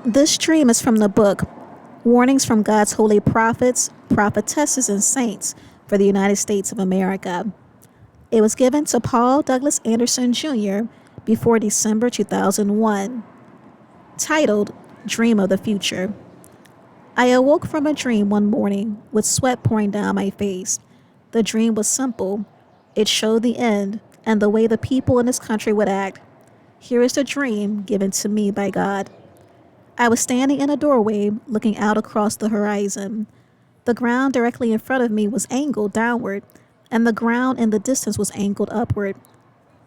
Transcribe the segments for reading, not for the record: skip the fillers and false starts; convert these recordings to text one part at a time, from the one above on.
This dream is from the book Warnings from God's Holy Prophets, Prophetesses, and Saints for the United States of America. It was given to Paul Douglas Anderson Jr. before December 2001. Titled Dream of the Future. I awoke from a dream one morning with sweat pouring down my face. The dream was simple. It showed the end and the way the people in this country would act. Here is the dream given to me by God. I was standing in a doorway looking out across the horizon. The ground directly in front of me was angled downward, and the ground in the distance was angled upward.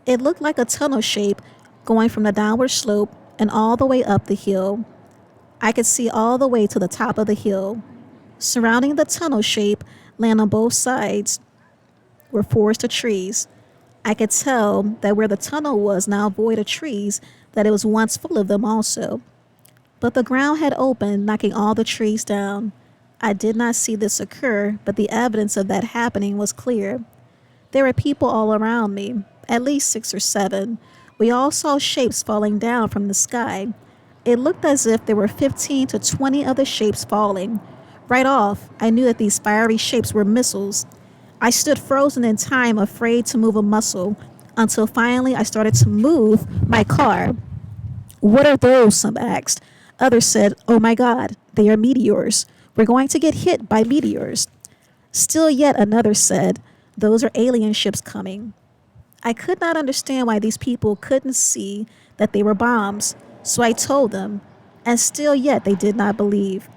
It looked like a tunnel shape going from the downward slope and all the way up the hill. I could see all the way to the top of the hill. Surrounding the tunnel shape, land on both sides, were forests of trees. I could tell that where the tunnel was now void of trees, that it was once full of them also. But the ground had opened, knocking all the trees down. I did not see this occur, but the evidence of that happening was clear. There were people all around me, at least 6 or 7. We all saw shapes falling down from the sky. It looked as if there were 15 to 20 of the shapes falling. Right off, I knew that these fiery shapes were missiles. I stood frozen in time, afraid to move a muscle, until finally I started to move my car. "What are those?" some asked. Others said, "Oh my God, they are meteors. We're going to get hit by meteors." Still yet another said, "Those are alien ships coming." I could not understand why these people couldn't see that they were bombs, so I told them, and still yet they did not believe.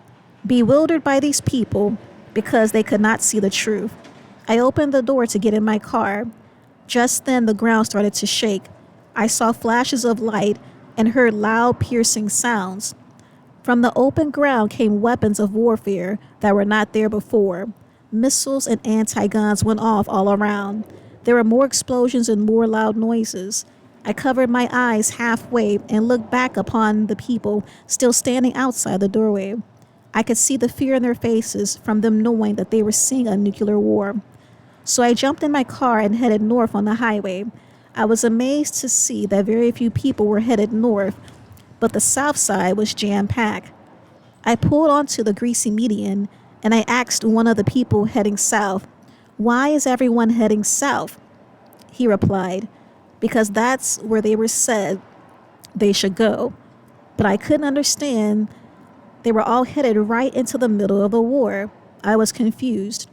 Bewildered by these people, because they could not see the truth, I opened the door to get in my car. Just then the ground started to shake. I saw flashes of light and heard loud piercing sounds. From the open ground came weapons of warfare that were not there before. Missiles and anti-guns went off all around. There were more explosions and more loud noises. I covered my eyes halfway and looked back upon the people still standing outside the doorway. I could see the fear in their faces from them knowing that they were seeing a nuclear war. So I jumped in my car and headed north on the highway. I was amazed to see that very few people were headed north, but the south side was jam-packed. I pulled onto the greasy median and I asked one of the people heading south, "Why is everyone heading south?" He replied, "Because that's where they were said they should go." But I couldn't understand. They were all headed right into the middle of a war. I was confused.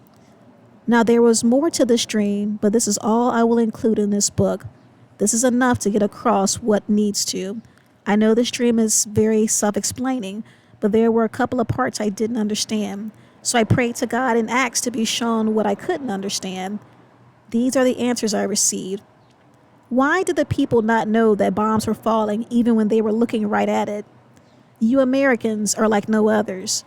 Now there was more to this dream, but this is all I will include in this book. This is enough to get across what needs to. I know this dream is very self-explaining, but there were a couple of parts I didn't understand. So I prayed to God and asked to be shown what I couldn't understand. These are the answers I received. Why did the people not know that bombs were falling even when they were looking right at it? You Americans are like no others.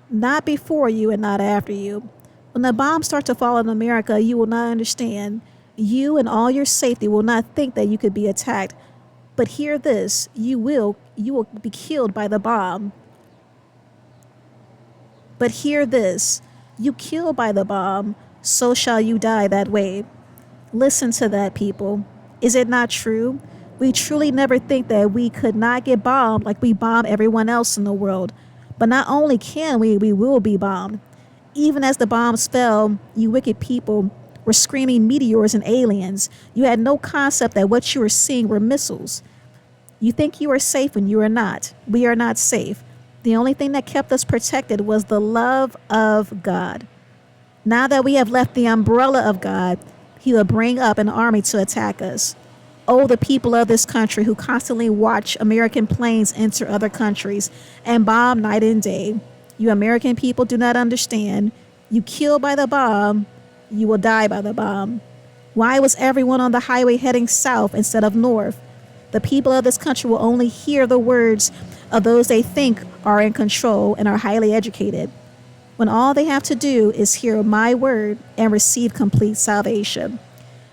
Not before you and not after you. When the bombs start to fall in America, you will not understand. You and all your safety will not think that you could be attacked. But hear this, you will be killed by the bomb. But hear this, you killed by the bomb, so shall you die that way. Listen to that, people. Is it not true? We truly never think that we could not get bombed like we bomb everyone else in the world. But not only can we will be bombed. Even as the bombs fell, you wicked people were screaming meteors and aliens. You had no concept that what you were seeing were missiles. You think you are safe when you are not. We are not safe. The only thing that kept us protected was the love of God. Now that we have left the umbrella of God, He will bring up an army to attack us. Oh, the people of this country who constantly watch American planes enter other countries and bomb night and day. You American people do not understand. You kill by the bomb, you will die by the bomb. Why was everyone on the highway heading south instead of north? The people of this country will only hear the words of those they think are in control and are highly educated, when all they have to do is hear my word and receive complete salvation.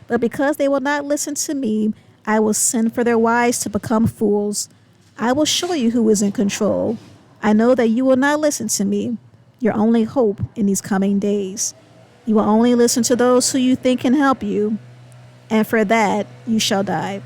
But because they will not listen to me, I will send for their wives to become fools. I will show you who is in control. I know that you will not listen to me, your only hope in these coming days. You will only listen to those who you think can help you, and for that you shall die.